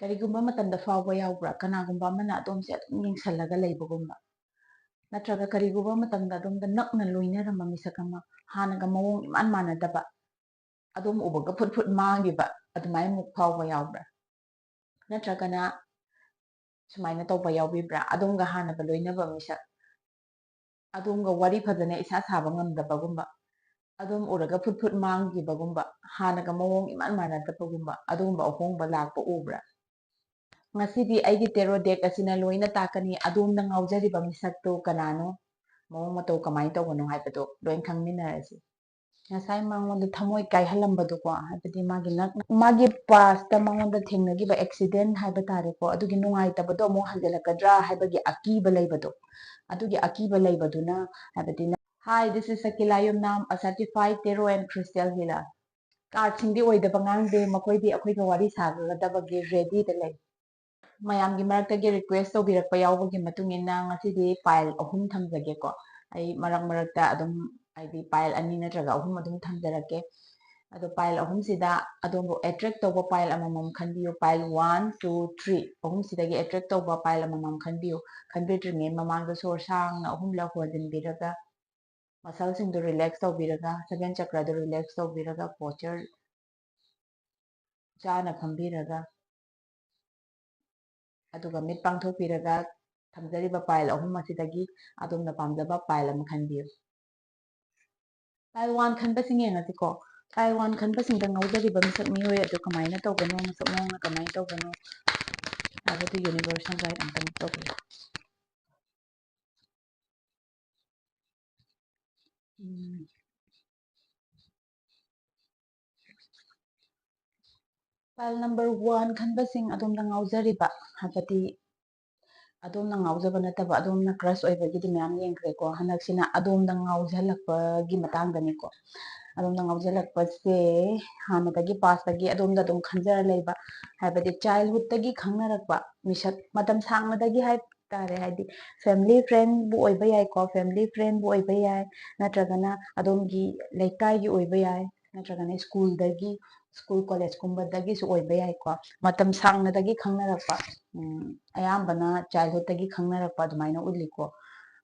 ꯀꯔꯤꯒꯨꯝꯕ ꯃꯇꯝꯗ ꯐꯥꯎꯕ ꯌꯥꯎꯕ꯭ꯔꯥ ꯀꯅꯥꯒꯨꯝꯕ ꯑꯃꯅ ꯑꯗꯣꯝꯁꯦ ꯑꯗꯨꯝ ꯌꯦꯡꯁꯜꯂꯒ ꯂꯩꯕꯒꯨꯝꯕ ꯅꯠꯇ꯭ꯔꯒ ꯀꯔꯤꯒꯨꯝꯕ ꯃꯇꯝꯗ ꯑꯗꯣꯝꯗ ꯅꯛꯅ ꯂꯣꯏꯅꯔꯝꯕ ꯃꯤꯁꯛ ꯑꯃ ꯍꯥꯟꯅꯒ ꯃꯑꯣꯡ ꯏꯃꯥꯟ ꯃꯥꯟꯅꯗꯕ ꯑꯗꯣꯝ ꯎꯕꯒ ꯐꯨꯠ ꯐꯨꯠ ꯃꯥꯡꯈꯤꯕ ꯑꯗꯨꯃꯥꯏꯅ ꯑꯃꯨꯛ ꯐꯥꯎꯕ ꯌꯥꯎꯕ꯭ꯔꯥ ꯅꯠꯇ꯭ꯔꯒꯅ ꯁꯨꯃꯥꯏꯅ ꯇꯧꯕ ꯌꯥꯎꯕꯤꯕ꯭ꯔꯥ ꯑꯗꯣꯝꯒ ꯍꯥꯟꯅꯒ ꯂꯣꯏꯅꯕ ꯃꯤꯁꯛ ꯑꯗꯣꯝꯒ ꯋꯥꯔꯤ ꯐꯖꯅ ꯏꯁꯥ ꯁꯥꯕ ꯉꯝꯗꯕꯒꯨꯝꯕ ꯑꯗꯣꯝ ꯎꯔꯒ ꯐꯨꯠ ꯐꯨꯠ ꯃꯥꯡꯈꯤꯕꯒꯨꯝꯕ ꯍꯥꯟꯅꯒ ꯃꯑꯣꯡ ꯏꯃꯥꯟ ꯃꯥꯟꯅꯗꯕꯒꯨꯝꯕ ꯑꯗꯨꯒꯨꯝꯕ ꯑꯍꯣꯡꯕ ꯂꯥꯛꯄ ꯎꯕ꯭ꯔꯥ ꯉꯁꯤꯗꯤ ꯑꯩꯒꯤ ꯇꯦꯔꯣ ꯗꯦꯛ ꯑꯁꯤꯅ ꯂꯣꯏꯅ ꯇꯥꯛꯀꯅꯤ ꯑꯗꯣꯝꯅ ꯉꯥꯎꯖꯔꯤꯕ ꯃꯤꯁꯛꯇꯨ ꯀꯅꯥꯅꯣ ꯃꯑꯣꯡ ꯃꯇꯧ ꯀꯃꯥꯏꯅ ꯇꯧꯕꯅꯣ ꯍꯥꯏꯕꯗꯣ ꯂꯣꯏ ꯈꯪꯃꯤꯟꯅꯔꯁꯤ ꯉꯁꯥꯏ ꯃꯉꯣꯟꯗ ꯊꯃꯣꯏ ꯀꯥꯏꯍꯜꯂꯝꯕꯗꯣꯀꯣ ꯍꯥꯏꯕꯗꯤ ꯃꯥꯒꯤ ꯄꯥꯁꯇ ꯃꯉꯣꯟꯗ ꯊꯦꯡꯅꯈꯤꯕ ꯑꯦꯛꯁꯤꯗꯦꯟ ꯍꯥꯏꯕ ꯇꯥꯔꯦꯀꯣ ꯑꯗꯨꯒꯤ ꯅꯨꯡꯉꯥꯏꯇꯕꯗꯣ ꯑꯃꯨꯛ ꯍꯟꯖꯤꯜꯂꯛꯀꯗ꯭ꯔꯥ ꯍꯥꯏꯕꯒꯤ ꯑꯀꯤꯕ ꯂꯩꯕꯗꯣ ꯑꯗꯨꯒꯤ ꯑꯀꯤꯕ ꯂꯩꯕꯗꯨꯅ ꯍꯥꯏꯕꯗꯤ Hi, this is Sakila Yumnam, a certified tarot and crystal healer. ꯀꯥꯔꯗꯁꯤꯡꯗꯤ ꯑꯣꯏꯗꯕ ꯉꯥꯡꯗꯦ ꯃꯈꯣꯏꯗꯤ ꯑꯩꯈꯣꯏꯒ ꯋꯥꯔꯤ ꯁꯥꯒꯗꯕꯒꯤ ꯔꯦꯗꯤꯗ ꯂꯩ ꯃꯌꯥꯝꯒꯤ ꯃꯔꯛꯇꯒꯤ ꯔꯤꯀ꯭ꯋꯦꯁ ꯇꯧꯕꯤꯔꯛꯄ ꯌꯥꯎꯕꯒꯤ ꯃꯇꯨꯡ ꯏꯟꯅ ꯉꯁꯤꯗꯤ ꯄꯥꯏꯜ 3 ꯊꯝꯖꯒꯦꯀꯣ ꯑꯩ ꯃꯔꯛꯇ ꯑꯗꯨꯝ ꯍꯥꯏꯗꯤ ꯄꯥꯏꯜ 2 ꯅꯠꯇ꯭ꯔꯒ 3 ꯑꯗꯨꯝ ꯊꯝꯖꯔꯛꯀꯦ ꯑꯗꯣ ꯄꯥꯏꯜ 3ꯁꯤꯗ ꯑꯗꯣꯝꯕꯨ ꯑꯦꯇ꯭ꯔꯦꯛ ꯇꯧꯕ ꯄꯥꯏꯜ ꯑꯃꯃꯝ ꯈꯟꯕꯤꯌꯨ ꯄꯥꯏꯜ 1 2 3 3ꯁꯤꯗꯒꯤ ꯑꯦꯇ꯭ꯔꯦꯛ ꯇꯧꯕ ꯄꯥꯏꯜ ꯑꯃꯃꯝ ꯈꯟꯕꯤꯌꯨ ꯈꯟꯕꯤꯗ꯭ꯔꯤꯉꯩ ꯃꯃꯥꯡꯗ ꯁꯣꯔ ꯁꯥꯡꯅ 3ꯂꯛ ꯍꯣꯟꯖꯤꯟꯕꯤꯔꯒ ꯃꯁꯜꯁꯤꯡꯗꯨ ꯔꯤꯂꯦꯛꯁ ꯇꯧꯕꯤꯔꯒ 7 ꯆꯀ꯭ꯔꯗꯨ ꯔꯤꯂꯦꯛꯁ ꯇꯧꯕꯤꯔꯒ ꯄꯣꯁꯆꯔ ꯆꯥꯅ ꯐꯝꯕꯤꯔꯒ ꯑꯗꯨꯒ ꯃꯤꯠ ꯄꯥꯡꯊꯣꯛꯄꯤꯔꯒ ꯊꯝꯖꯔꯤꯕ ꯄꯥꯏꯜ 3 ꯑꯁꯤꯗꯒꯤ ꯑꯗꯣꯝꯅ ꯄꯥꯝꯖꯕ ꯄꯥꯏꯜ ꯑꯃ ꯈꯟꯕꯤꯌꯨ ꯄꯥꯏꯜ 1 ꯈꯟꯕꯁꯤꯡ ꯌꯦꯡꯉꯁꯤꯀꯣ ꯄꯥꯏꯜ 1 ꯈꯟꯕꯁꯤꯡꯗ ꯉꯥꯎꯖꯔꯤꯕ ꯃꯤꯁꯛ ꯃꯤꯑꯣꯏ ꯑꯗꯨ ꯀꯃꯥꯏꯅ ꯇꯧꯕꯅꯣ ꯃꯁꯛ ꯃꯑꯣꯡꯅ ꯀꯃꯥꯏꯅ ꯇꯧꯕꯅꯣ ꯍꯥꯏꯕꯗꯨ ꯌꯨꯅꯤꯚꯔꯁꯦꯜ ꯒꯥꯏꯗ ꯑꯝꯇꯪ ꯇꯧꯕꯤꯌꯨ ꯄꯥꯏꯜ ꯅꯝꯕꯔ 1 ꯈꯟꯕꯁꯤꯡ ꯑꯗꯣꯝꯗ ꯉꯥꯎꯖꯔꯤꯕ ꯍꯥꯏꯕꯗꯤ ꯑꯗꯣꯝꯅ ꯉꯥꯎꯖꯕ ꯅꯠꯇꯕ ꯑꯗꯣꯝꯅ ꯀ꯭ꯔꯁ ꯑꯣꯏꯕꯒꯤꯗꯤ ꯃꯌꯥꯝ ꯌꯦꯡꯈ꯭ꯔꯦꯀꯣ ꯍꯟꯗꯛꯁꯤꯅ ꯑꯗꯣꯝꯗ ꯉꯥꯎꯖꯜꯂꯛꯄꯒꯤ ꯃꯇꯥꯡꯗꯅꯤꯀꯣ ꯑꯗꯣꯝꯗ ꯉꯥꯎꯖꯜꯂꯛꯄꯁꯦ ꯍꯥꯟꯅꯗꯒꯤ ꯄꯥꯁꯇꯒꯤ ꯑꯗꯣꯝꯗ ꯑꯗꯨꯝ ꯈꯟꯖꯔ ꯂꯩꯕ ꯍꯥꯏꯕꯗꯤ ꯆꯥꯏꯜꯍꯨꯗꯇꯒꯤ ꯈꯪꯅꯔꯛꯄ ꯃꯤꯁꯛ ꯃꯇꯝ ꯁꯥꯡꯅꯗꯒꯤ ꯍꯥꯏꯇꯥꯔꯦ ꯍꯥꯏꯗꯤ ꯐꯦꯃꯤꯂꯤ ꯐ꯭ꯔꯦꯟꯕꯨ ꯑꯣꯏꯕ ꯌꯥꯏꯀꯣ ꯐꯦꯃꯤꯂꯤ ꯐ꯭ꯔꯦꯟꯕꯨ ꯑꯣꯏꯕ ꯌꯥꯏ ꯅꯠꯇ꯭ꯔꯒꯅ ꯑꯗꯣꯝꯒꯤ ꯂꯩꯀꯥꯏꯒꯤ ꯑꯣꯏꯕ ꯌꯥꯏ ꯅꯠꯇ꯭ꯔꯒꯅ ꯁ꯭ꯀꯨꯜ ꯀꯣꯂꯦꯖꯀꯨꯝꯕꯗꯒꯤꯁꯨ ꯑꯣꯏꯕ ꯌꯥꯏꯀꯣ ꯃꯇꯝ ꯁꯥꯡꯅꯗꯒꯤ ꯈꯪꯅꯔꯛꯄ ꯑꯌꯥꯝꯕꯅ ꯆꯥꯏꯜꯍꯨꯗꯇꯒꯤ ꯈꯪꯅꯔꯛꯄ ꯑꯗꯨꯃꯥꯏꯅ ꯎꯠꯂꯤꯀꯣ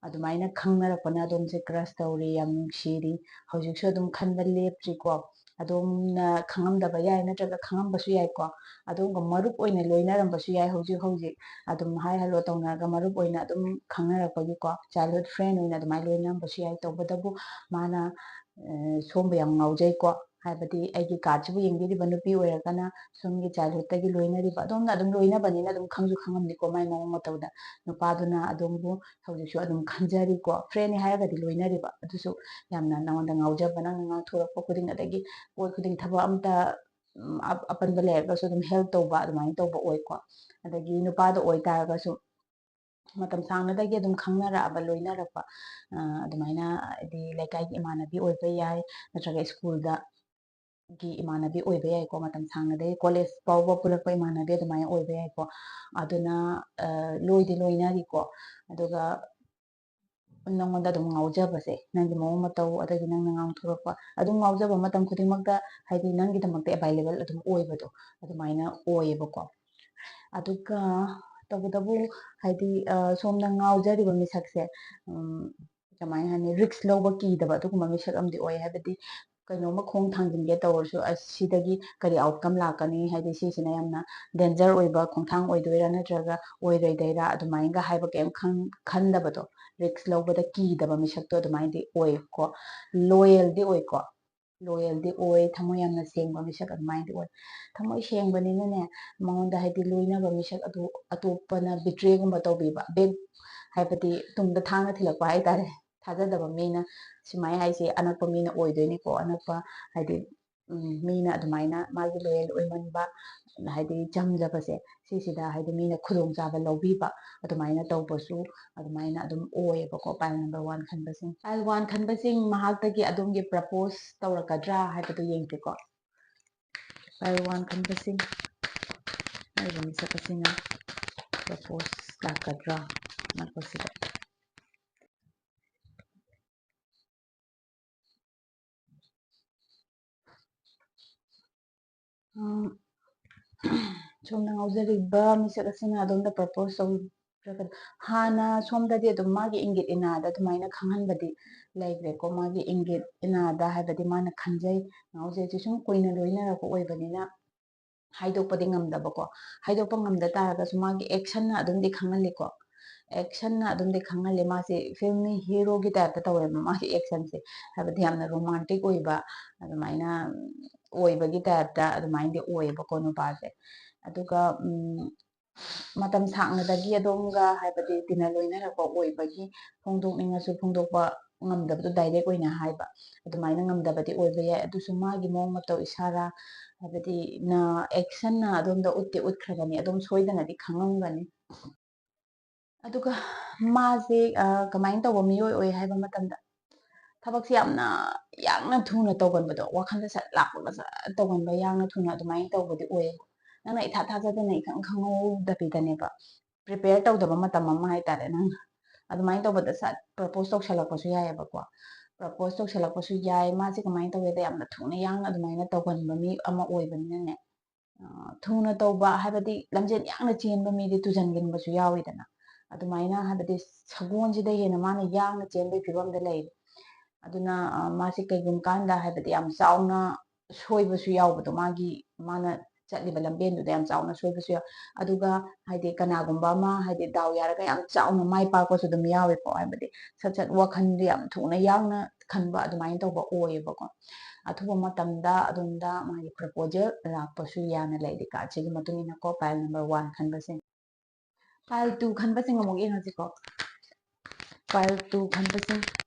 ꯑꯗꯨꯃꯥꯏꯅ ꯈꯪꯅꯔꯛꯄꯅ ꯑꯗꯣꯝꯁꯦ ꯀ꯭ꯔꯁ ꯇꯧꯔꯤ ꯌꯥꯝ ꯅꯨꯡꯁꯤꯔꯤ ꯍꯧꯖꯤꯛꯁꯨ ꯑꯗꯨꯝ ꯈꯟꯕ ꯂꯦꯞꯇ꯭ꯔꯤꯀꯣ ꯑꯗꯣꯝꯅ ꯈꯪꯉꯝꯗꯕ ꯌꯥꯏ ꯅꯠꯇ꯭ꯔꯒ ꯈꯪꯉꯝꯕꯁꯨ ꯌꯥꯏꯀꯣ ꯑꯗꯣꯝꯒ ꯃꯔꯨꯞ ꯑꯣꯏꯅ ꯂꯣꯏꯅꯔꯝꯕꯁꯨ ꯌꯥꯏ ꯍꯧꯖꯤꯛ ꯑꯗꯨꯝ ꯍꯥꯏ ꯍꯜꯂꯣ ꯇꯧꯅꯔꯒ ꯃꯔꯨꯞ ꯑꯣꯏꯅ ꯑꯗꯨꯝ ꯈꯪꯅꯔꯛꯄꯒꯤꯀꯣ ꯆꯥꯏꯜꯍꯨꯗ ꯐ꯭ꯔꯦꯟ ꯑꯣꯏꯅ ꯑꯗꯨꯃꯥꯏꯅ ꯂꯣꯏꯅꯔꯝꯕꯁꯨ ꯌꯥꯏ ꯇꯧꯕꯇꯕꯨ ꯃꯥꯅ ꯁꯣꯝꯕꯨ ꯌꯥꯝ ꯉꯥꯎꯖꯩꯀꯣ ꯍꯥꯏꯕꯗꯤ ꯑꯩꯒꯤ ꯀꯥꯔꯗꯁꯤꯕꯨ ꯌꯦꯡꯕꯤꯔꯤꯕ ꯅꯨꯄꯤ ꯑꯣꯏꯔꯒꯅ ꯁꯣꯝꯒꯤ ꯆꯥꯏꯜꯍꯨꯗꯇꯒꯤ ꯂꯣꯏꯅꯔꯤꯕ ꯑꯗꯣꯝꯅ ꯑꯗꯨꯝ ꯂꯣꯏꯅꯕꯅꯤꯅ ꯑꯗꯨꯝ ꯈꯪꯁꯨ ꯈꯪꯉꯝꯅꯤꯀꯣ ꯃꯥꯏ ꯃꯑꯣꯡ ꯃꯇꯧꯗ ꯅꯨꯄꯥꯗꯨꯅ ꯑꯗꯣꯝꯕꯨ ꯍꯧꯖꯤꯛꯁꯨ ꯑꯗꯨꯝ ꯈꯟꯖꯔꯤꯀꯣ ꯐ꯭ꯔꯦꯟꯅꯤ ꯍꯥꯏꯔꯒꯗꯤ ꯂꯣꯏꯅꯔꯤꯕ ꯑꯗꯨꯁꯨ ꯌꯥꯝꯅ ꯅꯉꯣꯟꯗ ꯉꯥꯎꯖꯕ ꯅꯪꯅ ꯉꯥꯡꯊꯣꯔꯛꯄ ꯈꯨꯗꯤꯡ ꯑꯗꯒꯤ ꯄꯣꯠ ꯈꯨꯗꯤꯡ ꯊꯕꯛ ꯑꯝꯇ ꯑꯄꯟꯕ ꯂꯩꯔꯒꯁꯨ ꯑꯗꯨꯝ ꯍꯦꯜꯞ ꯇꯧꯕ ꯑꯗꯨꯃꯥꯏꯅ ꯇꯧꯕ ꯑꯣꯏꯀꯣ ꯑꯗꯒꯤ ꯅꯨꯄꯥꯗ ꯑꯣꯏꯇꯥꯔꯒꯁꯨ ꯃꯇꯝ ꯁꯥꯡꯅꯗꯒꯤ ꯑꯗꯨم ꯈꯪꯅꯔꯛꯑꯕ ꯂꯣꯏꯅꯔꯛꯄ ꯑꯗꯨꯃꯥꯏꯅ ꯍꯥꯏꯗꯤ ꯂꯩꯀꯥꯏꯒꯤ ꯏꯃꯥꯟꯅꯕꯤ ꯑꯣꯏꯕ ꯌꯥꯏ ꯅꯠꯇ꯭ꯔꯒ ꯁ꯭ꯀꯨꯜꯗꯒꯤ ꯏꯃꯥꯟꯅꯕꯤ ꯑꯣꯏꯕ ꯌꯥꯏꯀꯣ ꯃꯇꯝ ꯁꯥꯡꯅꯗꯒꯤ ꯀꯣꯂꯦꯖ ꯐꯥꯎꯕ ꯄꯨꯜꯂꯛꯄ ꯏꯃꯥꯟꯅꯕꯤ ꯑꯗꯨꯃꯥꯏꯅ ꯑꯣꯏꯕ ꯌꯥꯏꯀꯣ ꯑꯗꯨꯅ ꯂꯣꯏꯗꯤ ꯂꯣꯏꯅꯔꯤꯀꯣ ꯑꯗꯨꯒ ꯅꯪꯉꯣꯟꯗ ꯑꯗꯨꯝ ꯉꯥꯎꯖꯕꯁꯦ ꯅꯪꯒꯤ ꯃꯑꯣꯡ ꯃꯇꯧ ꯑꯗꯒꯤ ꯅꯪꯅ ꯉꯥꯡꯊꯣꯔꯛꯄ ꯑꯗꯨꯝ ꯉꯥꯎꯖꯕ ꯃꯇꯝ ꯈꯨꯗꯤꯡꯃꯛꯇ ꯍꯥꯏꯗꯤ ꯅꯪꯒꯤꯗꯃꯛꯇ ꯑꯦꯚꯥꯏꯂꯦꯕꯜ ꯑꯗꯨꯝ ꯑꯣꯏꯕꯗꯣ ꯑꯗꯨꯃꯥꯏꯅ ꯑꯣꯏꯌꯦꯕꯀꯣ ꯑꯗꯨꯒ ꯇꯧꯕꯇꯕꯨ ꯍꯥꯏꯗꯤ ꯁꯣꯝꯅ ꯉꯥꯎꯖꯔꯤꯕ ꯃꯤꯁꯛꯁꯦ ꯀꯃꯥꯏꯅ ꯍꯥꯏꯅꯤ ꯔꯤꯛꯁ ꯂꯧꯕ ꯀꯤꯗꯕ ꯑꯗꯨꯒꯨꯝꯕ ꯃꯤꯁꯛ ꯑꯃꯗꯤ ꯑꯣꯏ ꯍꯥꯏꯕꯗꯤ ꯀꯩꯅꯣꯝꯃ ꯈꯣꯡ ꯊꯥꯡꯖꯤꯟꯒꯦ ꯇꯧꯔꯁꯨ ꯁꯤꯗꯒꯤ ꯀꯔꯤ ꯑꯥꯎꯠꯀꯝ ꯂꯥꯛꯀꯅꯤ ꯍꯥꯏꯗꯤ ꯁꯤꯁꯤꯅ ꯌꯥꯝꯅ ꯗꯦꯟꯖꯔ ꯑꯣꯏꯕ ꯈꯣꯡꯊꯥꯡ ꯑꯣꯏꯗꯣꯏꯔꯥ ꯅꯠꯇ꯭ꯔꯒ ꯑꯣꯏꯔꯣꯏꯗꯣꯏꯔꯥ ꯑꯗꯨꯃꯥꯏꯅꯒ ꯍꯥꯏꯕ ꯀꯩꯝ ꯈꯟꯗꯕꯗꯣ ꯔꯤꯛꯁ ꯂꯧꯕꯗ ꯀꯤꯗꯕ ꯃꯤꯁꯛꯇꯣ ꯑꯗꯨꯃꯥꯏꯅꯗꯤ ꯑꯣꯏꯀꯣ ꯂꯣꯌꯦꯜꯗꯤ ꯑꯣꯏꯀꯣ ꯂꯣꯌꯦꯜꯗꯤ ꯑꯣꯏ ꯊꯃꯣꯏ ꯌꯥꯝꯅ ꯁꯦꯡꯕ ꯃꯤꯁꯛ ꯑꯗꯨꯃꯥꯏꯅꯗꯤ ꯑꯣꯏ ꯊꯃꯣꯏ ꯁꯦꯡꯕꯅꯤꯅꯅꯦ ꯃꯉꯣꯟꯗ ꯍꯥꯏꯗꯤ ꯂꯣꯏꯅꯕ ꯃꯤꯁꯛ ꯑꯗꯨ ꯑꯇꯣꯞꯄꯅ ꯕꯤꯇ꯭ꯔꯦꯒꯨꯝꯕ ꯇꯧꯕꯤꯕ ꯍꯥꯏꯕꯗꯤ ꯇꯨꯡꯗ ꯊꯥꯡꯅ ꯊꯤꯜꯂꯛꯄ ꯍꯥꯏꯇꯥꯔꯦ ꯊꯥꯖꯗꯕ ꯃꯤꯅ ꯁꯨꯃꯥꯏꯅ ꯍꯥꯏꯁꯦ ꯑꯅꯛꯄ ꯃꯤꯅ ꯑꯣꯏꯗꯣꯏꯅꯤꯀꯣ ꯑꯅꯛꯄ ꯍꯥꯏꯗꯤ ꯃꯤꯅ ꯑꯗꯨꯃꯥꯏꯅ ꯃꯥꯒꯤ ꯂꯣꯌꯦꯜ ꯑꯣꯏꯃꯟꯕ ꯍꯥꯏꯗꯤ ꯆꯝꯖꯕꯁꯦ ꯁꯤꯁꯤꯗ ꯍꯥꯏꯗꯤ ꯃꯤꯅ ꯈꯨꯗꯣꯡꯆꯥꯕ ꯂꯧꯕꯤꯕ ꯑꯗꯨꯃꯥꯏꯅ ꯇꯧꯕꯁꯨ ꯑꯗꯨꯃꯥꯏꯅ ꯑꯗꯨꯝ ꯑꯣꯏꯌꯦꯕꯀꯣ ꯄꯥꯏꯜ ꯅꯝꯕꯔ 1 ꯈꯟꯕꯁꯤꯡ ꯄꯥꯏꯜ 1 ꯈꯟꯕꯁꯤꯡ ꯃꯍꯥꯛꯇꯒꯤ ꯑꯗꯣꯝꯒꯤ ꯄ꯭ꯔꯄꯣꯁ ꯇꯧꯔꯛꯀꯗ꯭ꯔꯥ ꯍꯥꯏꯕꯗꯨ ꯌꯦꯡꯁꯤꯀꯣ ꯄꯥꯏꯜ 1 ꯈꯟꯕꯁꯤꯡ ꯍꯥꯏꯔꯤꯕ ꯃꯤꯁꯛ ꯑꯁꯤꯅ ꯄ꯭ꯔꯄꯣꯁ ꯂꯥꯛꯀꯗ꯭ꯔꯥ ꯅꯛꯄꯁꯤꯗ ꯁꯣꯝꯅ ꯉꯥꯎꯖꯔꯤꯕ ꯃꯤꯁꯛ ꯑꯁꯤꯅ ꯑꯗꯣꯝꯗ ꯄ꯭ꯔꯄꯣꯁ ꯇꯧꯔꯒ ꯍꯥꯟꯅ ꯁꯣꯝꯗꯗꯤ ꯑꯗꯨꯝ ꯃꯥꯒꯤ ꯏꯪꯒꯤꯠ ꯏꯅꯥꯗ ꯑꯗꯨꯃꯥꯏꯅ ꯈꯪꯍꯟꯕꯗꯤ ꯂꯩꯈ꯭ꯔꯦꯀꯣ ꯃꯥꯒꯤ ꯏꯪꯒꯤꯠ ꯏꯅꯥꯗ ꯍꯥꯏꯕꯗꯤ ꯃꯥꯅ ꯈꯟꯖꯩ ꯉꯥꯎꯖꯩꯁꯦ ꯁꯨꯝ ꯀꯨꯏꯅ ꯂꯣꯏꯅꯔꯛꯄ ꯑꯣꯏꯕꯅꯤꯅ ꯍꯥꯏꯗꯣꯛꯄꯗꯤ ꯉꯝꯗꯕꯀꯣ ꯍꯥꯏꯗꯣꯛꯄ ꯉꯝꯗ ꯇꯥꯔꯒꯁꯨ ꯃꯥꯒꯤ ꯑꯦꯛꯁꯟꯅ ꯑꯗꯨꯝꯗꯤ ꯈꯪꯍꯜꯂꯤꯀꯣ ꯑꯦꯛꯁꯟꯅ ꯑꯗꯨꯝꯗꯤ ꯈꯪꯍꯜꯂꯤ ꯃꯥꯁꯦ ꯐꯤꯜꯃꯤ ꯍꯤꯔꯣꯒꯤ ꯇꯥꯏꯞꯇ ꯇꯧꯋꯦꯕ ꯃꯥꯒꯤ ꯑꯦꯛꯁꯟꯁꯦ ꯍꯥꯏꯕꯗꯤ ꯌꯥꯝꯅ ꯔꯣꯃꯥꯟꯇꯤꯛ ꯑꯣꯏꯕ ꯑꯗꯨꯃꯥꯏꯅ ꯑꯣꯏꯕꯒꯤ ꯇꯥꯏꯞꯇ ꯑꯗꯨꯃꯥꯏꯅꯗꯤ ꯑꯣꯏꯌꯦꯕꯀꯣ ꯅꯨꯄꯥꯁꯦ ꯑꯗꯨꯒ ꯃꯇꯝ ꯁꯥꯡꯅꯗꯒꯤ ꯑꯗꯣꯝꯒ ꯍꯥꯏꯕꯗꯤ ꯇꯤꯟꯅ ꯂꯣꯏꯅꯔꯛꯄ ꯑꯣꯏꯕꯒꯤ ꯐꯣꯡꯗꯣꯛꯅꯤꯡꯉꯁꯨ ꯐꯣꯡꯗꯣꯛꯄ ꯉꯝꯗꯕꯗꯣ ꯗꯥꯏꯔꯦꯛ ꯑꯣꯏꯅ ꯍꯥꯏꯕ ꯑꯗꯨꯃꯥꯏꯅ ꯉꯝꯗꯕꯗꯤ ꯑꯣꯏꯕ ꯌꯥꯏ ꯑꯗꯨꯁꯨ ꯃꯥꯒꯤ ꯃꯑꯣꯡ ꯃꯇꯧ ꯏꯁꯥꯔꯥ ꯍꯥꯏꯕꯗꯤ ꯑꯦꯛꯁꯟꯅ ꯑꯗꯣꯝꯗ ꯎꯠꯇꯤ ꯎꯠꯈ꯭ꯔꯒꯅꯤ ꯑꯗꯨꯝ ꯁꯣꯏꯗꯅꯗꯤ ꯈꯪꯉꯝꯒꯅꯤ ꯑꯗꯨꯒ ꯃꯥꯁꯦ ꯀꯃꯥꯏꯅ ꯇꯧꯕ ꯃꯤꯑꯣꯏ ꯑꯣꯏ ꯍꯥꯏꯕ ꯃꯇꯝꯗ ꯊꯕꯛꯁꯦ ꯌꯥꯡꯅ ꯊꯨꯅ ꯇꯧꯒꯟꯕꯗꯣ ꯋꯥꯈꯜꯗ ꯁꯠ ꯂꯥꯛꯄꯒ ꯁꯠ ꯇꯧꯒꯟꯕ ꯌꯥꯡꯅ ꯊꯨꯅ ꯑꯗꯨꯃꯥꯏꯅ ꯇꯧꯕꯗꯤ ꯑꯣꯏꯌꯦ ꯅꯪꯅ ꯏꯊꯥ ꯊꯥꯖꯗꯅ ꯏꯈꯪ ꯈꯪꯍꯧꯗꯕꯤꯗꯅꯦꯕ ꯄ꯭ꯔꯤꯄꯦꯌꯔ ꯇꯧꯗꯕ ꯃꯇꯝ ꯑꯃ ꯍꯥꯏꯇꯥꯔꯦ ꯅꯪꯅ ꯑꯗꯨꯃꯥꯏꯅ ꯇꯧꯕꯗ ꯁꯠ ꯄ꯭ꯔꯄꯣꯁ ꯇꯧꯁꯜꯂꯛꯄꯁꯨ ꯌꯥꯏꯑꯕꯀꯣ ꯄ꯭ꯔꯄꯣꯁ ꯇꯧꯁꯜꯂꯛꯄꯁꯨ ꯌꯥꯏ ꯃꯥꯁꯦ ꯀꯃꯥꯏꯅ ꯇꯧꯒꯦꯗ ꯌꯥꯝꯅ ꯊꯨꯅ ꯌꯥꯡꯅ ꯑꯗꯨꯃꯥꯏꯅ ꯇꯧꯒꯟꯕ ꯃꯤ ꯑꯃ ꯑꯣꯏꯕꯅꯤꯅꯅꯦ ꯊꯨꯅ ꯇꯧꯕ ꯍꯥꯏꯕꯗꯤ ꯂꯝꯖꯦꯜ ꯌꯥꯡꯅ ꯆꯦꯟꯕ ꯃꯤꯗꯤ ꯇꯨꯖꯟꯒꯟꯕꯁꯨ ꯌꯥꯎꯋꯤꯗꯅ ꯑꯗꯨꯃꯥꯏꯅ ꯍꯥꯏꯕꯗꯤ ꯁꯒꯣꯜꯁꯤꯗ ꯍꯦꯟꯅ ꯃꯥꯅ ꯌꯥꯡꯅ ꯆꯦꯟꯕꯒꯤ ꯐꯤꯕꯝꯗ ꯂꯩꯔꯤ ꯑꯗꯨꯅ ꯃꯥꯁꯤ ꯀꯩꯒꯨꯝꯕ ꯀꯥꯟꯗ ꯍꯥꯏꯕꯗꯤ ꯌꯥꯝ ꯆꯥꯎꯅ ꯁꯣꯏꯕꯁꯨ ꯌꯥꯎꯕꯗꯣ ꯃꯥꯅ ꯆꯠꯂꯤꯕ ꯂꯝꯕꯦꯟꯗꯨꯗ ꯌꯥꯝ ꯆꯥꯎꯅ ꯁꯣꯏꯕꯁꯨ ꯌꯥꯎ ꯑꯗꯨꯒ ꯍꯥꯏꯗꯤ ꯀꯅꯥꯒꯨꯝꯕ ꯑꯃ ꯍꯥꯏꯗꯤ ꯗꯥꯎ ꯌꯥꯔꯒ ꯌꯥꯝ ꯆꯥꯎꯅ ꯃꯥꯏ ꯄꯥꯛꯄꯁꯨ ꯑꯗꯨꯝ ꯌꯥꯎꯋꯦꯀꯣ ꯍꯥꯏꯕꯗꯤ ꯁꯠ ꯁꯠ ꯋꯥꯈꯜꯗꯤ ꯌꯥꯝ ꯊꯨꯅ ꯌꯥꯡꯅ ꯈꯟꯕ ꯑꯗꯨꯃꯥꯏꯅ ꯇꯧꯕ ꯑꯣꯏꯌꯦꯕꯀꯣ ꯑꯊꯨꯕ ꯃꯇꯝꯗ ꯑꯗꯣꯝꯗ ꯃꯥꯒꯤ ꯄ꯭ꯔꯄꯣꯖꯦꯜ ꯂꯥꯛꯄꯁꯨ ꯌꯥꯝꯅ ꯂꯩꯔꯤ ꯀꯥꯔꯠꯁꯤꯒꯤ ꯃꯇꯨꯡ ꯏꯟꯅꯀꯣ ꯄꯥꯏꯜ ꯅꯝꯕꯔ 1 ꯈꯟꯕꯁꯤꯡ ꯄꯥꯏꯜ 2 ꯈꯟꯕꯁꯤꯡ ꯑꯃꯨꯛ ꯌꯦꯡꯉꯁꯤꯀꯣ ꯄꯥꯏꯜ 2 ꯈꯟꯕꯁꯤꯡ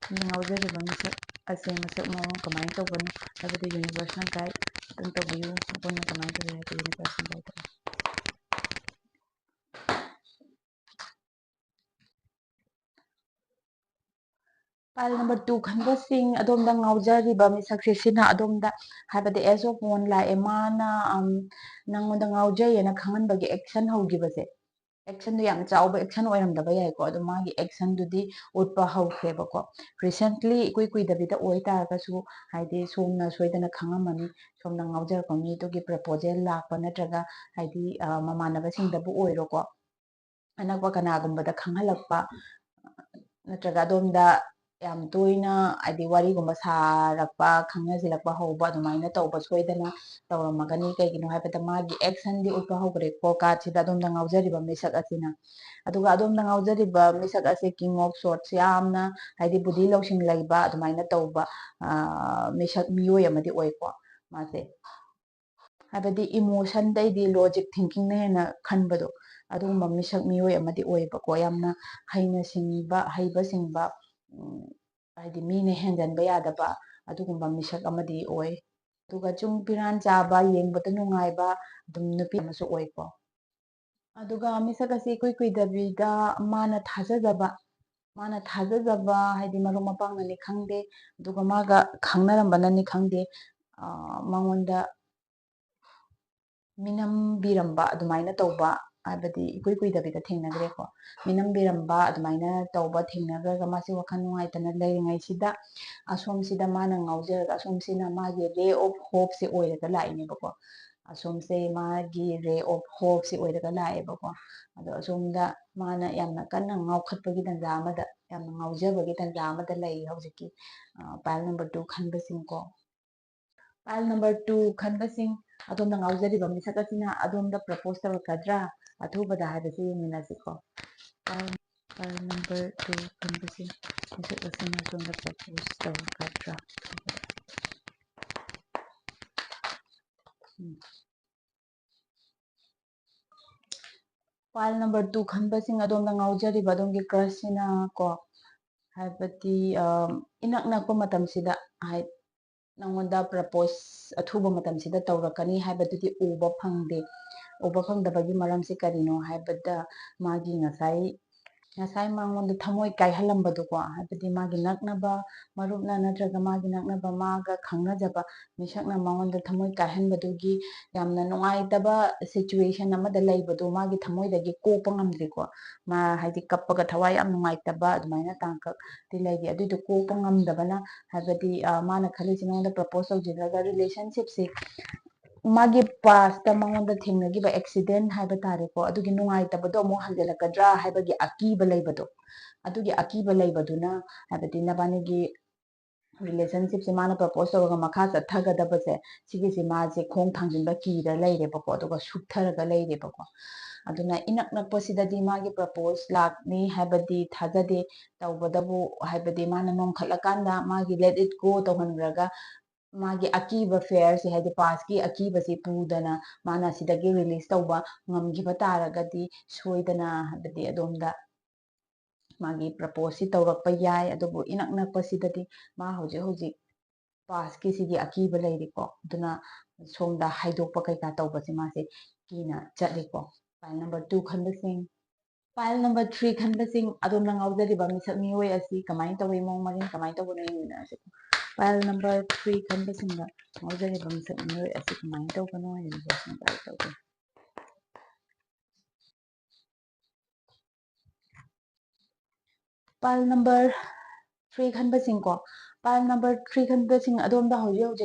ꯉꯥꯎꯖꯔꯤꯕ ꯃꯤꯁꯛ ꯑꯁꯦ ꯃꯁꯛ ꯃꯑꯣꯡ ꯀꯃꯥꯏꯅ ꯇꯧꯕꯅꯣ ꯍꯥꯏꯕꯗꯤ ꯌꯨꯅꯤꯚꯔꯁꯅꯦꯜ ꯒꯥꯏꯗ ꯑꯗꯨꯝ ꯇꯧꯕꯤꯌꯨ ꯃꯈꯣꯏꯅ ꯀꯃꯥꯏꯅ ꯇꯧꯋꯤ ꯍꯥꯏꯕꯗꯤ ꯌꯨꯅꯤꯚꯔꯁꯅꯦꯜ ꯒꯥꯏꯗ ꯄꯥꯏꯜ ꯅꯝꯕꯔ 2 ꯈꯟꯕꯁꯤꯡ ꯑꯗꯣꯝꯗ ꯉꯥꯎꯖꯔꯤꯕ ꯃꯤꯁꯛꯁꯦ ꯁꯤꯅ ꯑꯗꯣꯝꯗ ꯍꯥꯏꯕꯗꯤ ꯑꯦꯖ ꯑꯣꯐ ꯋꯥꯟ ꯂꯥꯛꯑꯦ ꯃꯥꯅ ꯅꯪꯉꯣꯟꯗ ꯉꯥꯎꯖꯩꯌꯦꯅ ꯈꯪꯍꯟꯕꯒꯤ ꯑꯦꯛꯁꯟ ꯍꯧꯈꯤꯕꯁꯦ ꯑꯦꯛꯁꯟꯗꯨ ꯌꯥꯝ ꯆꯥꯎꯕ ꯑꯦꯛꯁꯟ ꯑꯣꯏꯔꯝꯗꯕ ꯌꯥꯏꯀꯣ ꯑꯗꯣ ꯃꯥꯒꯤ ꯑꯦꯛꯁꯟꯗꯨꯗꯤ ꯎꯠꯄ ꯍꯧꯈ꯭ꯔꯦꯕꯀꯣ ꯔꯤꯁꯦꯟꯠꯂꯤ ꯏꯀꯨꯏ ꯀꯨꯏꯗꯕꯤꯗ ꯑꯣꯏ ꯇꯥꯔꯒꯁꯨ ꯍꯥꯏꯗꯤ ꯁꯣꯝꯅ ꯁꯣꯏꯗꯅ ꯈꯪꯉꯝꯃꯅꯤ ꯁꯣꯝꯅ ꯉꯥꯎꯖꯔꯛꯄ ꯃꯤꯗꯨꯒꯤ ꯄ꯭ꯔꯄꯣꯖꯦꯜ ꯂꯥꯛꯄ ꯅꯠꯇ꯭ꯔꯒ ꯍꯥꯏꯗꯤ ꯃꯃꯥꯟꯅꯕꯁꯤꯡꯗꯕꯨ ꯑꯣꯏꯔꯣꯀꯣ ꯑꯅꯛꯄ ꯀꯅꯥꯒꯨꯝꯕꯗ ꯈꯪꯍꯜꯂꯛꯄ ꯅꯠꯇ꯭ꯔꯒ ꯑꯗꯣꯝꯗ ꯌꯥꯝ ꯇꯣꯏꯅ ꯍꯥꯏꯗꯤ ꯋꯥꯔꯤꯒꯨꯝꯕ ꯁꯥꯔꯛꯄ ꯈꯪꯅꯁꯤꯜꯂꯛꯄ ꯍꯧꯕ ꯑꯗꯨꯃꯥꯏꯅ ꯇꯧꯕ ꯁꯣꯏꯗꯅ ꯇꯧꯔꯝꯃꯒꯅꯤ ꯀꯩꯒꯤꯅꯣ ꯍꯥꯏꯕꯗ ꯃꯥꯒꯤ ꯑꯦꯛꯁꯟꯗꯤ ꯎꯠꯄ ꯍꯧꯈ꯭ꯔꯦꯀꯣ ꯀꯥꯔꯠꯁꯤꯗ ꯑꯗꯣꯝꯗ ꯉꯥꯎꯖꯔꯤꯕ ꯃꯤꯁꯛ ꯑꯁꯤꯅ ꯑꯗꯨꯒ ꯑꯗꯣꯝꯗ ꯉꯥꯎꯖꯔꯤꯕ ꯃꯤꯁꯛ ꯑꯁꯤ ꯀꯤꯡ ꯑꯣꯐ ꯁꯣꯔꯠꯁ ꯌꯥꯝꯅ ꯍꯥꯏꯗꯤ ꯕꯨꯙꯤ ꯂꯧꯁꯤꯡ ꯂꯩꯕ ꯑꯗꯨꯃꯥꯏꯅ ꯇꯧꯕ ꯃꯤꯑꯣꯏ ꯑꯃꯗꯤ ꯑꯣꯏꯀꯣ ꯃꯥꯁꯦ ꯍꯥꯏꯕꯗꯤ ꯏꯃꯣꯁꯟꯗꯩꯗꯤ ꯂꯣꯖꯤꯛ ꯊꯤꯡꯀꯤꯡꯅ ꯍꯦꯟꯅ ꯈꯟꯕꯗꯣ ꯑꯗꯨꯒꯨꯝꯕ ꯃꯤꯑꯣꯏ ꯑꯃꯗꯤ ꯑꯣꯏꯌꯦꯕꯀꯣ ꯌꯥꯝꯅ ꯍꯩꯅ ꯁꯤꯡꯕ ꯍꯩꯕ ꯁꯤꯡꯕ ꯍꯥꯏꯗꯤ ꯃꯤꯅ ꯍꯦꯟꯖꯟꯕ ꯌꯥꯗꯕ ꯑꯗꯨꯒꯨꯝꯕ ꯃꯤꯁꯛ ꯑꯃꯗꯤ ꯑꯣꯏ ꯑꯗꯨꯒ ꯆꯨꯡ ꯐꯤꯔꯥꯟ ꯆꯥꯕ ꯌꯦꯡꯕꯗ ꯅꯨꯡꯉꯥꯏꯕ ꯑꯗꯨꯝ ꯅꯨꯄꯤ ꯑꯃꯁꯨ ꯑꯣꯏꯀꯣ ꯑꯗꯨꯒ ꯃꯤꯁꯛ ꯑꯁꯤ ꯏꯀꯨꯏ ꯀꯨꯏꯗꯕꯤꯗ ꯃꯥꯅ ꯊꯥꯖꯖꯕ ꯍꯥꯏꯗꯤ ꯃꯔꯨꯞ ꯃꯄꯥꯡꯅꯅꯤ ꯈꯪꯗꯦ ꯑꯗꯨꯒ ꯃꯥꯒ ꯈꯪꯅꯔꯝꯕꯅꯅꯤ ꯈꯪꯗꯦ ꯃꯉꯣꯟꯗ ಮಿನಂಬಿರಂಬ ꯑꯗꯨꯃꯥꯏꯅ ꯇꯧꯕ ꯍꯥꯏꯕꯗꯤ ꯏꯀꯨꯏ ꯀꯨꯏꯗꯕꯤꯗ ꯊꯦꯡꯅꯈ꯭ꯔꯦꯀꯣ ಮಿನಂಬಿರಂಬ ꯑꯗꯨꯃꯥꯏꯅ ꯇꯧꯕ ꯊꯦꯡꯅꯈ꯭ꯔꯒ ꯃꯥꯁꯤ ꯋꯥꯈꯜ ꯅꯨꯡꯉꯥꯏꯇꯅ ꯂꯩꯔꯤꯉꯩꯁꯤꯗ ꯑꯁꯣꯝꯁꯤꯗ ꯃꯥꯅ ꯉꯥꯎꯖꯔꯒ ꯑꯁꯣꯝꯁꯤꯅ ꯃꯥꯒꯤ ꯔꯦ ꯑꯣꯐ ꯍꯣꯞꯁꯦ ꯑꯣꯏꯔꯒ ꯂꯥꯛꯏꯅꯦꯕꯀꯣ ꯑꯁꯣꯝꯁꯦ ꯃꯥꯒꯤ ꯔꯦ ꯑꯣꯐ ꯍꯣꯞꯁꯦ ꯑꯣꯏꯔꯒ ꯂꯥꯛꯑꯦꯕꯀꯣ ꯑꯗꯣ ꯑꯁꯣꯝꯗ ꯃꯥꯅ ꯌꯥꯝꯅ ꯀꯟꯅ ꯉꯥꯎꯈꯠꯄꯒꯤ ꯇꯥꯟꯖꯥ ꯑꯃꯗ ꯌꯥꯝꯅ ꯉꯥꯎꯖꯕꯒꯤ ꯇꯥꯟꯖꯥ ꯑꯃꯗ ꯂꯩ ꯍꯧꯖꯤꯛꯀꯤ ꯄꯥꯏꯜ ꯅꯝꯕꯔ 2 ꯈꯟꯕꯁꯤꯡꯀꯣ ꯄꯥꯏꯜ ꯅꯝꯕꯔ 2 ꯈꯟꯕꯁꯤꯡ ꯑꯗꯣꯝꯗ ꯉꯥꯎꯖꯔꯤꯕ ꯃꯤꯁꯛ ꯑꯁꯤꯅ ꯑꯗꯣꯝꯗ ꯄ꯭ꯔꯄꯣꯁ ꯇꯧꯔꯛꯀꯗ꯭ꯔꯥ ꯑꯊꯨꯕꯗ ꯍꯥꯏꯕꯁꯤ ꯌꯦꯡꯃꯤꯟꯅꯁꯤꯀꯣ ꯄꯥꯏꯜ ꯅꯝꯕꯔ 2 ꯈꯟꯕꯁꯤꯡ ꯃꯤꯁꯛ ꯑꯁꯤꯅ ꯑꯗꯣꯝꯗ ꯄ꯭ꯔꯄꯣꯁ ꯇꯧꯔꯛꯀꯗ꯭ꯔꯥ ꯄꯥꯏꯜ ꯅꯝꯕꯔ 2 ꯈꯟꯕꯁꯤꯡ ꯑꯗꯣꯝꯗ ꯉꯥꯎꯖꯔꯤꯕ ꯑꯗꯣꯝꯒꯤ ꯀ꯭ꯔꯁꯁꯤꯅ ꯀꯣ ꯍꯥꯏꯕꯗꯤ ꯏꯅꯛ ꯅꯛꯄ ꯃꯇꯝꯁꯤꯗ ꯅꯪꯉꯣꯟꯗ ꯄ꯭ꯔꯄꯣꯁ ꯑꯊꯨꯕ ꯃꯇꯝꯁꯤꯗ ꯇꯧꯔꯛꯀꯅꯤ ꯍꯥꯏꯕꯗꯨꯗꯤ ꯎꯕ ꯐꯪꯗꯦ ꯎꯕ ꯐꯪꯗꯕꯒꯤ ꯃꯔꯝꯁꯤ ꯀꯔꯤꯅꯣ ꯍꯥꯏꯕꯗ ꯃꯥꯒꯤ ꯉꯁꯥꯏ ꯃꯉꯣꯟꯗ ꯊꯃꯣꯏ ꯀꯥꯏꯍꯜꯂꯝꯕꯗꯣꯀꯣ ꯍꯥꯏꯕꯗꯤ ꯃꯥꯒꯤ ꯅꯛꯅꯕ ꯃꯔꯨꯞꯅ ꯅꯠꯇ꯭ꯔꯒ ꯃꯥꯒꯤ ꯅꯛꯅꯕ ꯃꯥꯒ ꯈꯪꯅꯖꯕ ꯃꯤꯁꯛꯅ ꯃꯉꯣꯟꯗ ꯊꯃꯣꯏ ꯀꯥꯏꯍꯟꯕꯗꯨꯒꯤ ꯌꯥꯝꯅ ꯅꯨꯡꯉꯥꯏꯇꯕ ꯁꯤꯆꯨꯋꯦꯁꯟ ꯑꯃꯗ ꯂꯩꯕꯗꯣ ꯃꯥꯒꯤ ꯊꯃꯣꯏꯗꯒꯤ ꯀꯣꯛꯄ ꯉꯝꯗ꯭ꯔꯤꯀꯣ ꯃꯥ ꯍꯥꯏꯗꯤ ꯀꯞꯄꯒ ꯊꯋꯥꯏ ꯌꯥꯝ ꯅꯨꯡꯉꯥꯏꯇꯕ ꯑꯗꯨꯃꯥꯏꯅ ꯇꯥꯡꯀꯛꯇꯤ ꯂꯩꯔꯤ ꯑꯗꯨꯏꯗꯣ ꯀꯣꯛꯄ ꯉꯝꯗꯕꯅ ꯍꯥꯏꯕꯗꯤ ꯃꯥꯅ ꯈꯜꯂꯤꯁꯤ ꯅꯉꯣꯟꯗ ꯄ꯭ꯔꯄꯣꯁ ꯇꯧꯖꯔꯒ ꯔꯤꯂꯦꯁꯟꯁꯤꯞꯁꯦ magi pasta mangonda thengnagiba accident haiba tareko adugi nungaitaba do mo hanjelakadra haibagi akiba leibado adugi akiba leibaduna haibadi nabanigi relationship se mana propose tawga makha chathagadabase sigisi maase khong thangjinba kira leirebako aduga sutharaga leirebako aduna inak nakpasidadi magi propose lakni haibadi thajade tawbadabu haibadi mana nongkhatlakanda magi let it go tawhangraga magi akiba fair se haidi pass ki akiba se pudana mana sidagi release tawba ngamgiba taragadi soidana haibadi adomda magi propose si tawrakpa yai adubu inak nakpasidadi ma hoji hoji pass ki sigi akiba leiriko aduna somda haidokpa kaika tawbasi mase kina chatliko file number 2 khanbasing file number 3 khanbasing adomna ngaujariba misak mioi asi kamai tawi mong marin kamai tawbuna yengina asi file number 3 khanbasinga ngaujariba misak mioi asi kamai tawbano yengina kai tawbe file number 3 khanbasing ko file number 3 khanbasing adomda hoji hoji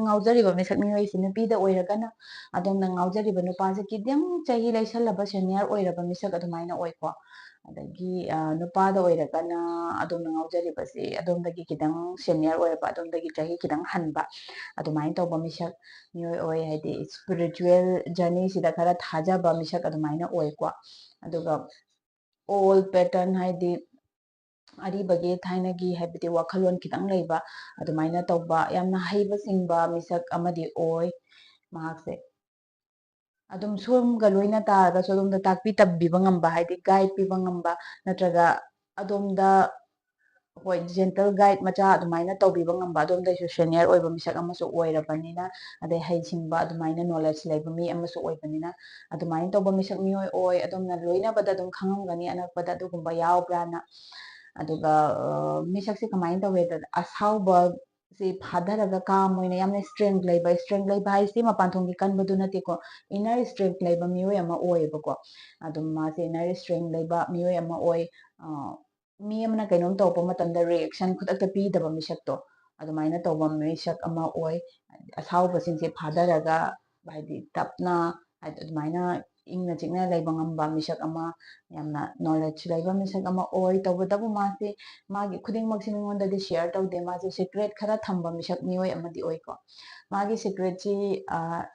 ngaujariba misak mioi si nupida oiragana adomna ngaujariba nupase kidang chahi laisalaba senior oiraba misak adumaina oiko adagi nupada oiragana adomna ngaujariba si adomdagi kidang senior oiraba adomdagi chahi kidang hanba adumaina tawba misak mioi oi haidi spiritual journey sida khara thajaba misak adumaina oiko aduga old pattern haidi aribagi thainagi haibidi wakhalon kitang leiba adumaina tawba yamna haiba singba misak amadi oi mahakse adum somga loina taraga so adumda takpi tabbiba ngamba haidi guide piba ngamba natraga adomda hoi gentle guide macha adumaina tawbiba ngamba adomda isu senior oiba misak amasu oirabanina adai haisingba adumaina knowledge leiba mi amasu oibanina adumaina tawba misak mioi oi adomna loina bada adum khangamgani anakpada adugumba yawbrana aduga misakse kamain taweda asauba si phadaraga kam oina yamna strength leiba haisi mapanthongi kanbadu nateko inner strength leiba mioi ama oibako adum mase inner strength leiba mioi ama oi mi amna kainom tawpa matamda reaction khudakta pidaba misakto adumaina tawba misak ama oi asauba singse phadaraga haidi tapna adumaina ingna chikna leiba ngamba misak ama yamna knowledge leiba misak ama oi tawbadabu mase magi khudingmak siningondadi share tawde mase secret khara thamba misak mioi amadi oiko magi secret chi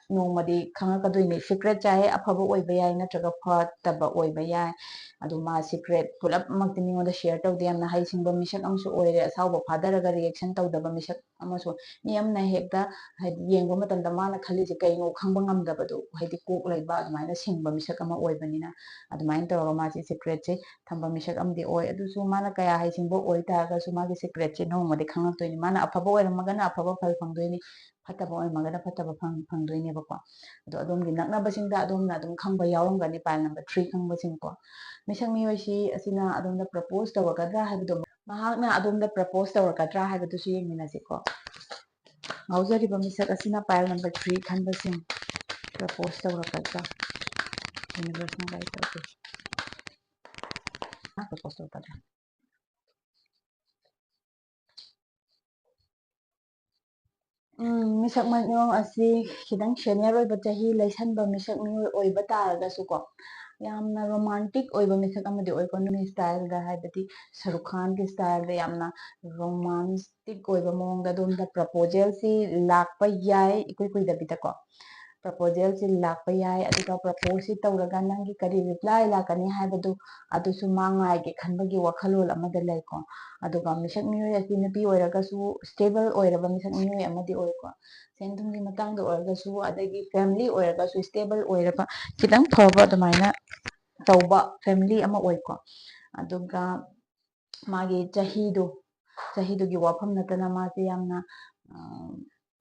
nongmadi khangakadoini secret chahe afaba oiba yai natraga fataba oiba yai adu ma secret pulap makti mingonda share tawde yamna haisingba misak amsu oire asauba phadaraga reaction tawdaba misak amasu mi amna hekta haidi yengba matamda mana khalise kaino khangba ngamdabadu haidi kok leiba adumaina singba misak ama oibanina adumaina tawra masi secret che thamba misak amdi oi adusu mana kaya haisingba oi taragasu magi secret che nongmadi khangaktoini mana afaba oiramagana afaba phal phangdoini fataba oiramagana fataba phangdoini bako ado adomgi naknabasingda adomna adum khangba yawramgani file number 3 khangbasingko misak mioi si asina adomda propose tawragadra haibado mahakna adomda propose tawragadra haibadusu yengminasiko ngaujariba misak asina file number 3 khanbasing propose tawragadra universe na guide tawde propose tawragadra misak mayong asi khidang senior oiba chahi laisanba misak mioi oiba taragasu ko yamna romantic oiba misak amadi oiko numi style da haibadi Shahrukh Khan ki style da yamna romantic oiba mawongda domda proposal si lakpa yai ikoi koi dabida ko proposal si lakpa yai aduga propose si tawraga nangi kari reply lakani haibadu adusu mangai ki khanbagi wakhalol amada laiko aduga misak mioi asi nupi oiragasu stable oiraba misak mioi amadi oiko senthumgi matangda oiragasu adagi family oiragasu stable oiraba kitang phaba adumaina tawba family ama oiko aduga magi chahidugi wafam natana mase yamna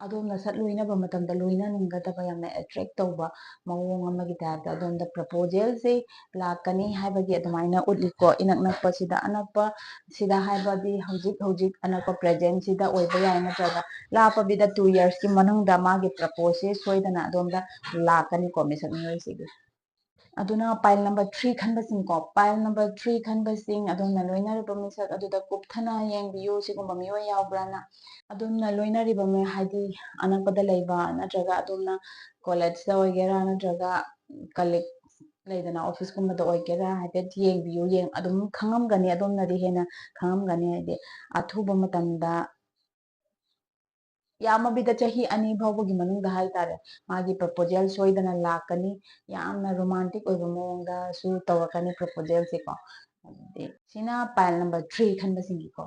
adomna sat loinaba matamda loina nunggadaba yamna attract tawba mawong amagi type adomda proposal se lakani haibagi adumaina utliko inak nakpa sida anakpa sida haibadi hojik anakpa present sida oiba yai natraga lapa bida 2 years ki manungda magi propose soidana adomda lakani ko misak mioi sigi ꯑꯗꯨꯅ pile number 3 ꯈꯟꯕꯁꯤꯡꯀꯣ pile number 3 ꯈꯟꯕꯁꯤꯡ ꯑꯗꯣꯝꯅ ꯂꯣꯏꯅꯔꯤꯕ ꯃꯤꯁꯛ ꯑꯗꯨꯗ ꯀꯨꯞꯊꯅ ꯌꯦꯡꯕꯤꯌꯨ ꯁꯤꯒꯨꯝꯕ ꯃꯤꯑꯣꯏ ꯌꯥꯎꯕ꯭ꯔꯥꯅ ꯑꯗꯣꯝꯅ ꯂꯣꯏꯅꯔꯤꯕ ꯃꯤ ꯍꯥꯏꯗꯤ ꯑꯅꯛꯄꯗ ꯂꯩꯕ ꯅꯠꯇ꯭ꯔꯒ ꯑꯗꯣꯝꯅ ꯀꯣꯂꯦꯖꯇ ꯑꯣꯏꯒꯦꯔꯥ ꯅꯠꯇ꯭ꯔꯒ ꯀꯂꯤꯛ ꯂꯩꯗꯅ ꯑꯣꯐꯤꯁꯀꯨꯝꯕꯗ ꯑꯣꯏꯒꯦꯔꯥ ꯍꯥꯏꯐꯦꯠ ꯌꯦꯡꯕꯤꯌꯨ ꯑꯗꯨꯝ ꯈꯪꯉꯝꯒꯅꯤ ꯑꯗꯣꯝꯅꯗꯤ ꯍꯦꯟꯅ ꯈꯪꯉꯝꯒꯅꯤ ꯍꯥꯏꯗꯤ ꯑꯊꯨꯕ ꯃꯇꯝꯗ ꯌꯥꯝꯃꯕꯤꯗ ꯆꯍꯤ 2 ꯐꯥꯎꯕꯒꯤ ꯃꯅꯨꯡꯗ ꯍꯥꯏꯇꯥꯔꯦ ꯃꯥꯒꯤ ꯄ꯭ꯔꯄꯣꯖꯦꯜ ꯁꯣꯏꯗꯅ ꯂꯥꯛꯀꯅꯤ ꯌꯥꯝꯅ ꯔꯣꯃꯥꯟꯇꯤꯛ ꯑꯣꯏꯕ ꯃꯑꯣꯡꯗꯁꯨ ꯇꯧꯔꯛꯀꯅꯤ ꯄ꯭ꯔꯄꯣꯖꯦꯜꯁꯦꯀꯣ ꯑꯗꯨꯗꯤ ꯁꯤꯅ ꯄꯥꯏꯜ ꯅꯝꯕꯔ 3 ꯈꯟꯕꯁꯤꯡꯒꯤꯀꯣ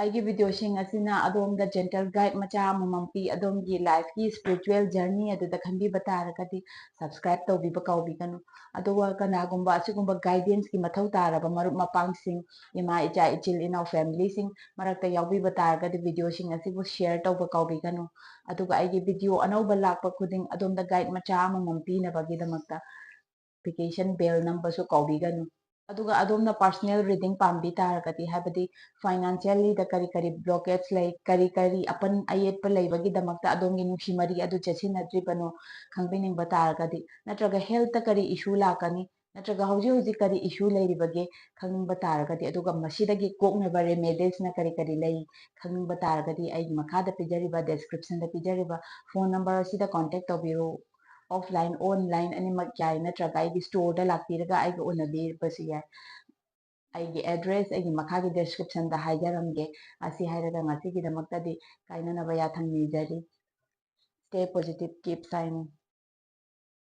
ꯑꯩꯒꯤ ꯚꯤꯗꯤꯑꯣꯁꯤꯡ ꯑꯁꯤꯅ ꯑꯗꯣꯝꯗ ꯖꯦꯟꯇꯜ ꯒꯥꯏꯗ ꯃꯆꯥ ꯑꯃꯃꯝ ꯄꯤ ꯑꯗꯣꯝꯒꯤ ꯂꯥꯏꯐꯀꯤ ꯁ꯭ꯄꯤꯔꯤꯆꯨꯋꯦꯜ ꯖꯔꯅꯤ ꯑꯗꯨꯗ ꯈꯟꯕꯤꯕ ꯇꯥꯔꯒꯗꯤ ꯁꯕꯁꯀ꯭ꯔꯥꯏꯕ ꯇꯧꯕꯤꯕ ꯀꯥꯎꯕꯤꯒꯅꯨ ꯑꯗꯨꯒ ꯀꯅꯥꯒꯨꯝꯕ ꯑꯁꯤꯒꯨꯝꯕ ꯒꯥꯏꯗꯦꯟꯁꯀꯤ ꯃꯊꯧ ꯇꯥꯔꯕ ꯃꯔꯨꯞ ꯃꯄꯥꯡꯁꯤꯡ ꯏꯃꯥ ꯏꯆꯥ ꯏꯆꯤꯜ ꯏꯅꯥꯎ ꯐꯦꯃꯤꯂꯤꯁꯤꯡ ꯃꯔꯛꯇ ꯌꯥꯎꯕꯤꯕ ꯇꯥꯔꯒꯗꯤ ꯚꯤꯗꯤꯑꯣꯁꯤꯡ ꯑꯁꯤꯕꯨ ꯁꯤꯌꯔ ꯇꯧꯕ ꯀꯥꯎꯕꯤꯒꯅꯨ ꯑꯗꯨꯒ ꯑꯩꯒꯤ ꯚꯤꯗꯤꯑꯣ ꯑꯅꯧꯕ ꯂꯥꯛꯄ ꯈꯨꯗꯤꯡ ꯑꯗꯣꯝꯗ ꯒꯥꯏꯗ ꯃꯆꯥ ꯑꯃꯃꯝ ꯄꯤꯅꯕꯒꯤꯗꯃꯛꯇ ꯅꯣꯇꯤꯐꯤꯀꯦꯁꯟ ꯕꯦꯜ ꯅꯝꯕꯁꯨ ꯀꯥꯎꯕꯤꯒꯅꯨ ꯑꯗꯨꯒ ꯑꯗꯣꯝꯅ ꯄꯥꯔꯁꯣꯅꯦꯜ ꯔꯤꯗꯤꯡ ꯄꯥꯝꯕꯤ ꯇꯥꯔꯒꯗꯤ ꯍꯥꯏꯕꯗꯤ ꯐꯥꯏꯅꯥꯟꯁꯤꯌꯦꯜꯂꯤꯗ ꯀꯔꯤ ꯕ꯭ꯂꯣꯀꯦꯠꯁ ꯂꯩ ꯀꯔꯤ ꯑꯄꯟ ꯑꯌꯦꯠꯄ ꯂꯩꯕꯒꯤꯗꯃꯛꯇ ꯑꯗꯣꯝꯒꯤ ꯅꯨꯡꯁꯤ ꯃꯔꯤ ꯑꯗꯨ ꯆꯦꯠꯁꯤꯟꯅꯗ꯭ꯔꯤꯕꯅꯣ ꯈꯪꯕꯤꯅꯤꯡꯕ ꯇꯥꯔꯒꯗꯤ ꯅꯠꯇ꯭ꯔꯒ ꯍꯦꯜꯠꯇ ꯀꯔꯤ ꯏꯁꯨ ꯂꯥꯛꯀꯅꯤ ꯅꯠꯇ꯭ꯔꯒ ꯍꯧꯖꯤꯛ ꯀꯔꯤ ꯏꯁꯨ ꯂꯩꯔꯤꯕꯒꯦ ꯈꯪꯅꯤꯡꯕ ꯇꯥꯔꯒꯗꯤ ꯑꯗꯨꯒ ꯃꯁꯤꯗꯒꯤ ꯀꯣꯛꯅꯕ ꯔꯦꯃꯦꯗꯤꯁꯅ ꯀꯔꯤ ꯂꯩ ꯈꯪꯅꯤꯡꯕ ꯇꯥꯔꯒꯗꯤ ꯑꯩꯒꯤ ꯃꯈꯥꯗ ꯄꯤꯖꯔꯤꯕ ꯗꯦꯁꯀ꯭ꯔꯤꯞꯁꯟꯗ ꯄꯤꯖꯔꯤꯕ ꯐꯣꯟ ꯅꯝꯕꯔ ꯑꯁꯤꯗ ꯀꯣꯟꯇꯦꯛ ꯇꯧꯕꯤꯔꯨ ꯑꯣꯐꯂꯥꯏꯟ ꯑꯣꯟꯂꯥꯏꯟ ꯑꯅꯤꯃꯛ ꯌꯥꯏ ꯅꯠꯇ꯭ꯔꯒ ꯑꯩꯒꯤ ꯁ꯭ꯇꯣꯔꯗ ꯂꯥꯛꯄꯤꯔꯒ ꯑꯩꯒ ꯎꯅꯕꯤꯕꯁꯨ ꯌꯥꯏ ꯑꯩꯒꯤ ꯑꯦꯗ꯭ꯔꯦꯁ ꯑꯩꯒꯤ ꯃꯈꯥꯒꯤ ꯗꯦꯁꯀ꯭ꯔꯤꯞꯁꯟꯗ ꯍꯥꯏꯖꯔꯝꯒꯦ ꯑꯁꯤ ꯍꯥꯏꯔꯒ ꯉꯁꯤꯒꯤꯗꯃꯛꯇꯗꯤ ꯀꯥꯏꯅꯅꯕ ꯌꯥꯊꯪ ꯅꯤꯖꯔꯤ ꯁ꯭ꯇꯦ ꯄꯣꯖꯤꯇꯤꯚ ꯀꯤꯞ ꯁꯥꯏꯅꯤꯡ